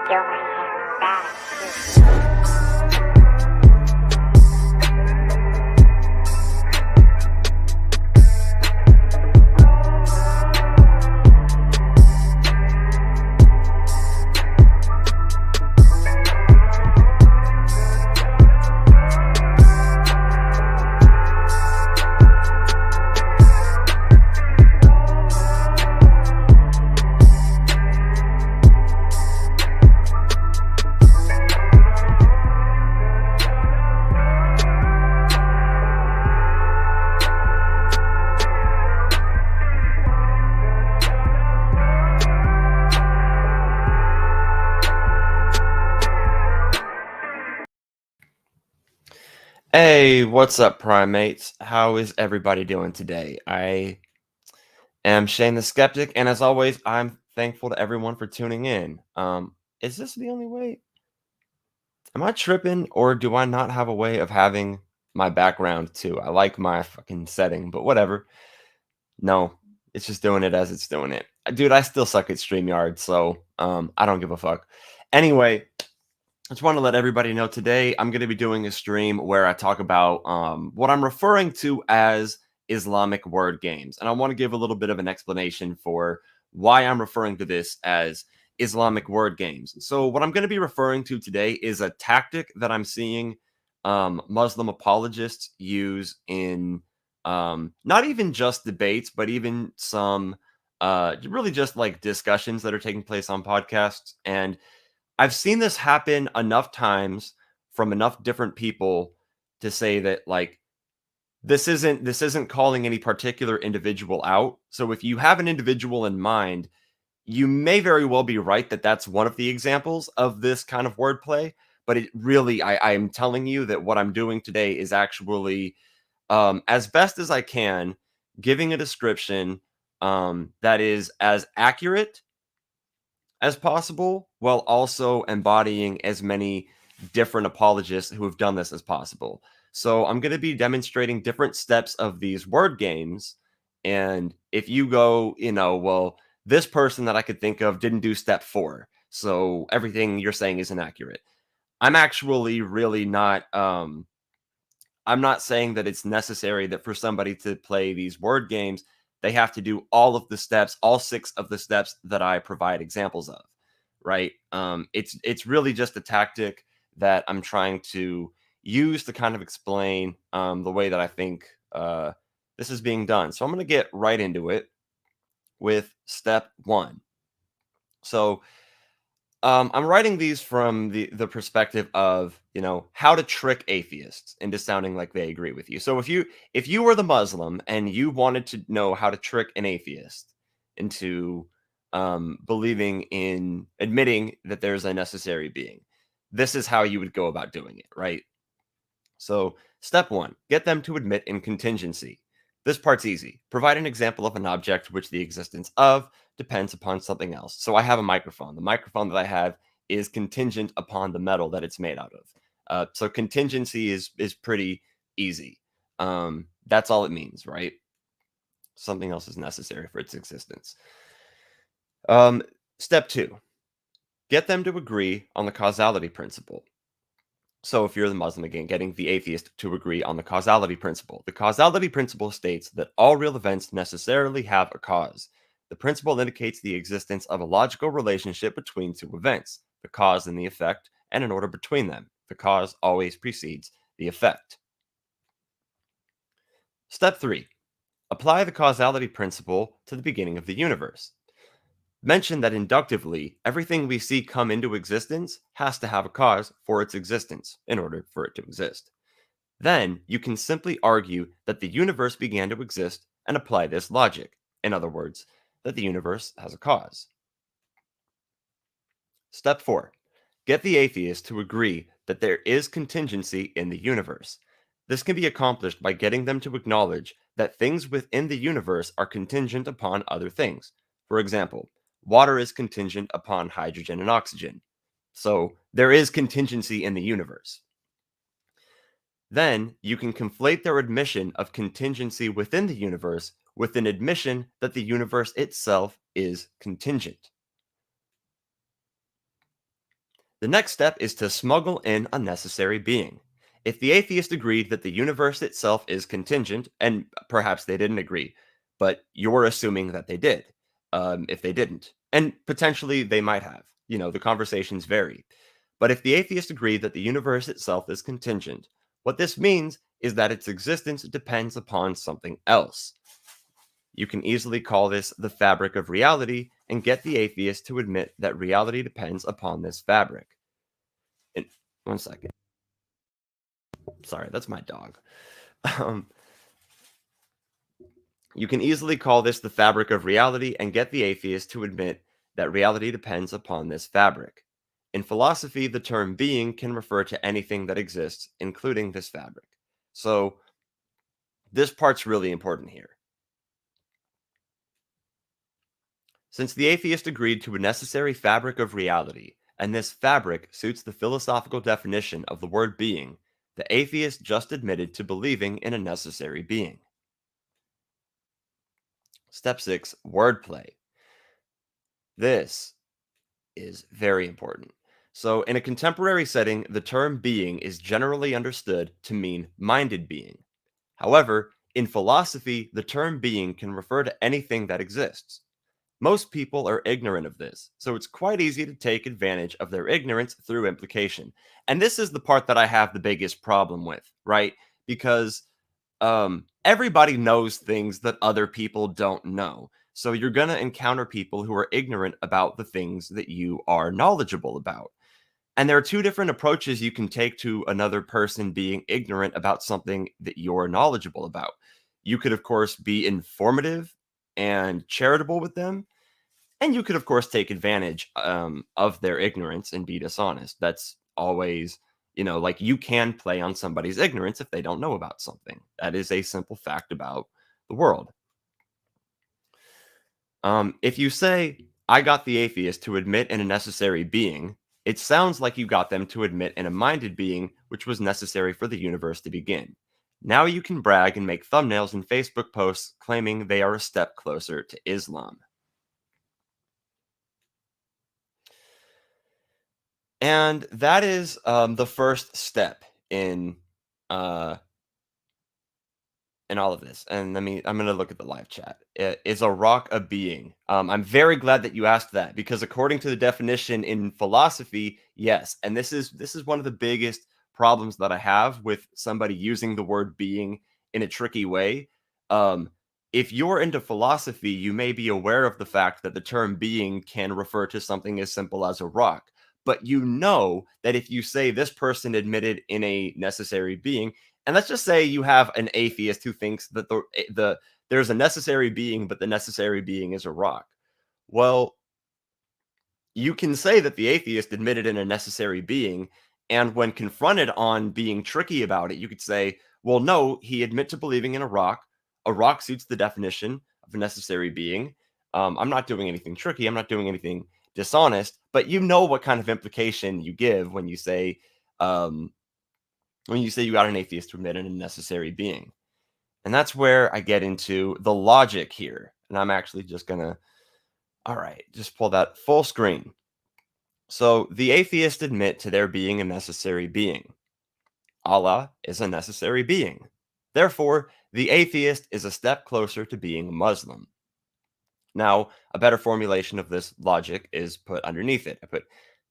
Yo, my hair bad. Hey, what's up, primates? How is everybody doing today? I am Shane the Skeptic, and as always, I'm thankful to everyone for tuning in. Is this the only way? Am I tripping, or do I not have a way of having my background too? I like my fucking setting, but whatever. No, it's just doing it as it's doing it. Dude, I still suck at StreamYard, so I don't give a fuck. Anyway, I just want to let everybody know today I'm going to be doing a stream where I talk about what I'm referring to as Islamic word games. And I want to give a little bit of an explanation for why I'm referring to this as Islamic word games. So, what I'm going to be referring to today is a tactic that I'm seeing Muslim apologists use in not even just debates, but even some really just like discussions that are taking place on podcasts. And I've seen this happen enough times from enough different people to say that like this isn't calling any particular individual out. So if you have an individual in mind, you may very well be right that that's one of the examples of this kind of wordplay. But it really, I am telling you that what I'm doing today is actually, as best as I can, giving a description that is as accurate as possible, while also embodying as many different apologists who have done this as possible. So I'm going to be demonstrating different steps of these word games. And if you go, well, this person that I could think of didn't do step 4. So everything you're saying is inaccurate. I'm actually really not I'm not saying that it's necessary that for somebody to play these word games, they have to do all of the steps, all 6 of the steps that I provide examples of, right? It's really just a tactic that I'm trying to use to kind of explain the way that I think this is being done. So I'm going to get right into it with step 1. So I'm writing these from the perspective of how to trick atheists into sounding like they agree with you. So if you were the Muslim and you wanted to know how to trick an atheist into admitting that there's a necessary being, this is how you would go about doing it, right? So step 1: get them to admit in contingency. This part's easy. Provide an example of an object which the existence of depends upon something else. So I have a microphone. The microphone that I have is contingent upon the metal that it's made out of. So contingency is pretty easy. That's all it means, right? Something else is necessary for its existence. Step 2: get them to agree on the causality principle. So if you're the Muslim, again, getting the atheist to agree on the causality principle. The causality principle states that all real events necessarily have a cause. The principle indicates the existence of a logical relationship between two events, the cause and the effect, and an order between them. The cause always precedes the effect. Step 3: apply the causality principle to the beginning of the universe. Mention that inductively, everything we see come into existence has to have a cause for its existence in order for it to exist. Then you can simply argue that the universe began to exist and apply this logic. In other words, that the universe has a cause. Step 4: get the atheist to agree that there is contingency in the universe. This can be accomplished by getting them to acknowledge that things within the universe are contingent upon other things. For example, water is contingent upon hydrogen and oxygen. So there is contingency in the universe. Then you can conflate their admission of contingency within the universe with an admission that the universe itself is contingent. The next step is to smuggle in a necessary being. If the atheist agreed that the universe itself is contingent, and perhaps they didn't agree, but you're assuming that they did, if they didn't, and potentially they might have. The conversations vary. But if the atheist agreed that the universe itself is contingent, what this means is that its existence depends upon something else. You can easily call this the fabric of reality and get the atheist to admit that reality depends upon this fabric. And one second. Sorry, that's my dog. Um, you can easily call this the fabric of reality and get the atheist to admit that reality depends upon this fabric. In philosophy, the term being can refer to anything that exists, including this fabric. So, this part's really important here. Since the atheist agreed to a necessary fabric of reality, and this fabric suits the philosophical definition of the word being, the atheist just admitted to believing in a necessary being. Step 6, wordplay. This is very important. So, in a contemporary setting, the term being is generally understood to mean minded being. However, in philosophy, the term being can refer to anything that exists. Most people are ignorant of this, so it's quite easy to take advantage of their ignorance through implication. And this is the part that I have the biggest problem with, right? Because everybody knows things that other people don't know. So you're going to encounter people who are ignorant about the things that you are knowledgeable about. And there are two different approaches you can take to another person being ignorant about something that you're knowledgeable about. You could, of course, be informative and charitable with them. And you could, of course, take advantage of their ignorance and be dishonest. That's always, like you can play on somebody's ignorance if they don't know about something. That is a simple fact about the world. If you say, I got the atheist to admit in a necessary being, it sounds like you got them to admit in a minded being, which was necessary for the universe to begin. Now you can brag and make thumbnails and Facebook posts claiming they are a step closer to Islam. And that is the first step uh, in all of this. And I'm going to look at the live chat. Is a rock a being? I'm very glad that you asked that because according to the definition in philosophy, yes. And this is one of the biggest problems that I have with somebody using the word being in a tricky way. If you're into philosophy, you may be aware of the fact that the term being can refer to something as simple as a rock. But you know that if you say this person admitted in a necessary being, and let's just say you have an atheist who thinks that there's a necessary being, but the necessary being is a rock. Well, you can say that the atheist admitted in a necessary being, and when confronted on being tricky about it, you could say, well, no, he admit to believing in a rock. A rock suits the definition of a necessary being. I'm not doing anything tricky. I'm not doing anything dishonest, but you know what kind of implication you give um, when you say you got an atheist to admit in a necessary being. And that's where I get into the logic here. And I'm actually just going to, all right, just pull that full screen. So the atheists admit to there being a necessary being. Allah is a necessary being. Therefore, the atheist is a step closer to being a Muslim. Now, a better formulation of this logic is put underneath it. I put,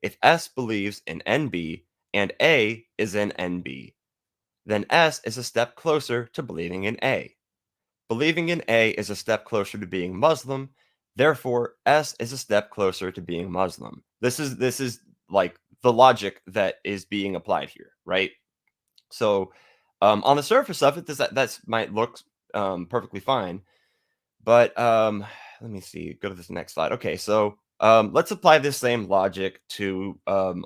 if S believes in NB and A is in NB, then S is a step closer to believing in A. Believing in A is a step closer to being Muslim. Therefore, S is a step closer to being Muslim. This is like the logic that is being applied here, right? So, on the surface of it, that might look perfectly fine, but let me see. Go to this next slide. Okay, so let's apply this same logic to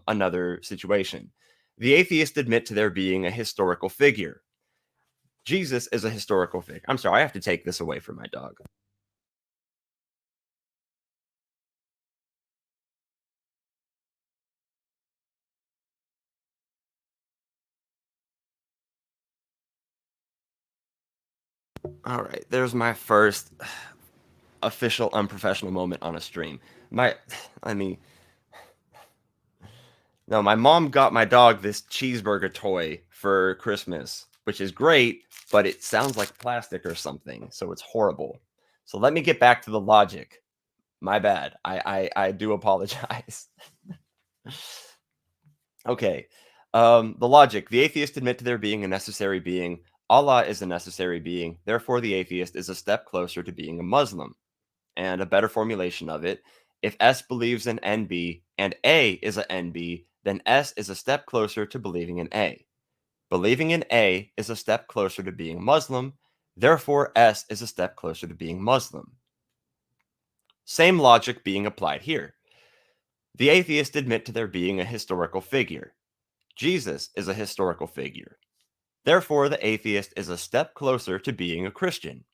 another situation. The atheists admit to there being a historical figure. Jesus is a historical figure. I'm sorry, I have to take this away from my dog. All right, there's my first official unprofessional moment on a stream. My, let me No, my mom got my dog this cheeseburger toy for Christmas, which is great, but it sounds like plastic or something, so it's horrible. So let me get back to the logic. My bad. I do apologize. Okay. The logic. The atheists admit to there being a necessary being. Allah is a necessary being. Therefore, the atheist is a step closer to being a Muslim. And a better formulation of it, if S believes in NB and A is a NB, then S is a step closer to believing in A. Believing in A is a step closer to being Muslim. Therefore, S is a step closer to being Muslim. Same logic being applied here. The atheists admit to there being a historical figure. Jesus is a historical figure. Therefore, the atheist is a step closer to being a Christian.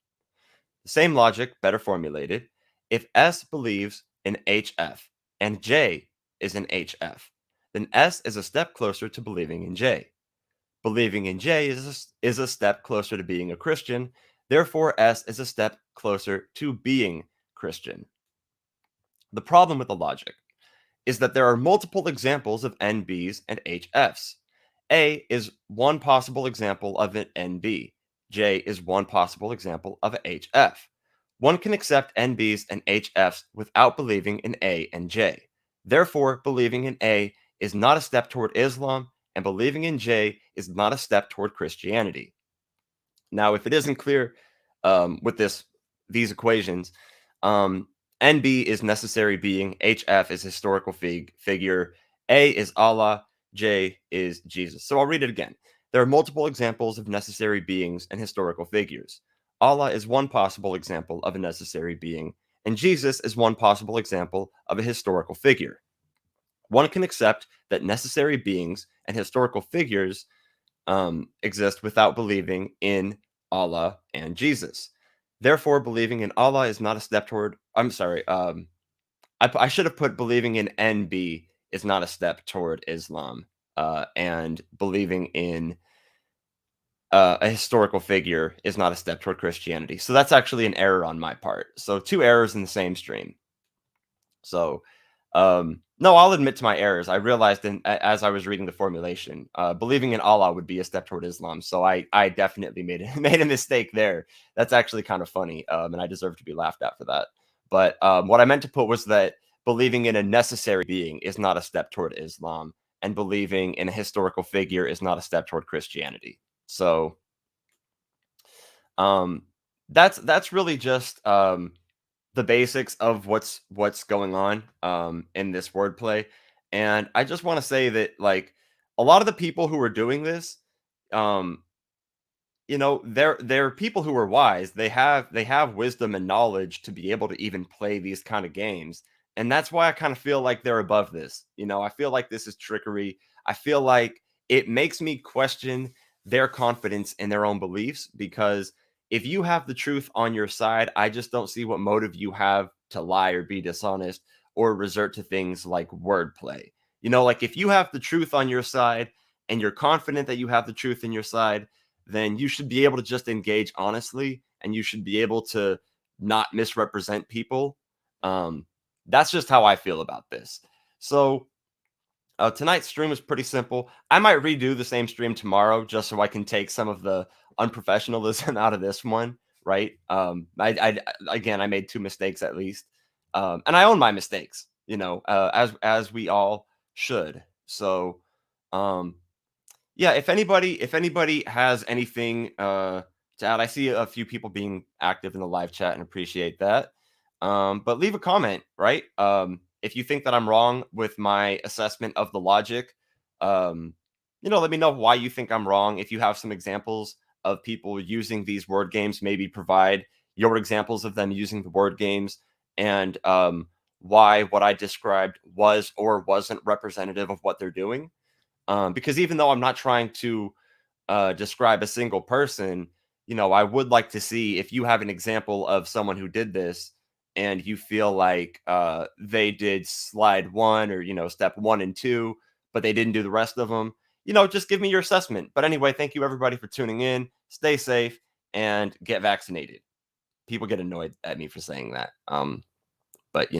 The same logic, better formulated. If S believes in HF and J is in HF, then S is a step closer to believing in J. Believing in J is a step closer to being a Christian. Therefore, S is a step closer to being Christian. The problem with the logic is that there are multiple examples of NBs and HFs. A is one possible example of an NB. J is one possible example of a HF. One can accept NBs and HFs without believing in A and J. Therefore, believing in A is not a step toward Islam, and believing in J is not a step toward Christianity. Now, if it isn't clear with these equations, NB is necessary being, HF is historical figure, A is Allah, J is Jesus. So I'll read it again. There are multiple examples of necessary beings and historical figures. Allah is one possible example of a necessary being, and Jesus is one possible example of a historical figure. One can accept that necessary beings and historical figures exist without believing in Allah and Jesus. Therefore, believing in Allah is not a step toward. I'm sorry. I should have put believing in NB is not a step toward Islam, and believing in a historical figure is not a step toward Christianity. So that's actually an error on my part. So two errors in the same stream. So, no, I'll admit to my errors. I realized as I was reading the formulation, believing in Allah would be a step toward Islam. So I definitely made a mistake there. That's actually kind of funny, and I deserve to be laughed at for that. But what I meant to put was that believing in a necessary being is not a step toward Islam, and believing in a historical figure is not a step toward Christianity. So, that's really just the basics of what's going on in this wordplay. And I just want to say that like a lot of the people who are doing this, um, they're people who are wise. They have wisdom and knowledge to be able to even play these kind of games. And that's why I kind of feel like they're above this. I feel like this is trickery. I feel like it makes me question their confidence in their own beliefs because if you have the truth on your side, I just don't see what motive you have to lie or be dishonest or resort to things like wordplay. Like if you have the truth on your side and you're confident that you have the truth in your side, then you should be able to just engage honestly and you should be able to not misrepresent people. That's just how I feel about this. So tonight's stream was pretty simple. I might redo the same stream tomorrow just so I can take some of the unprofessionalism out of this one, right? Again, I made two mistakes at least, and I own my mistakes, as we all should. So, yeah, if anybody has anything to add, I see a few people being active in the live chat and appreciate that. But leave a comment, right? If you think that I'm wrong with my assessment of the logic, let me know why you think I'm wrong. If you have some examples of people using these word games, maybe provide your examples of them using the word games and why what I described was or wasn't representative of what they're doing. Because even though I'm not trying to describe a single person, I would like to see if you have an example of someone who did this and you feel like they did slide one or, step 1 and 2, but they didn't do the rest of them, just give me your assessment. But anyway, thank you everybody for tuning in. Stay safe and get vaccinated. People get annoyed at me for saying that. But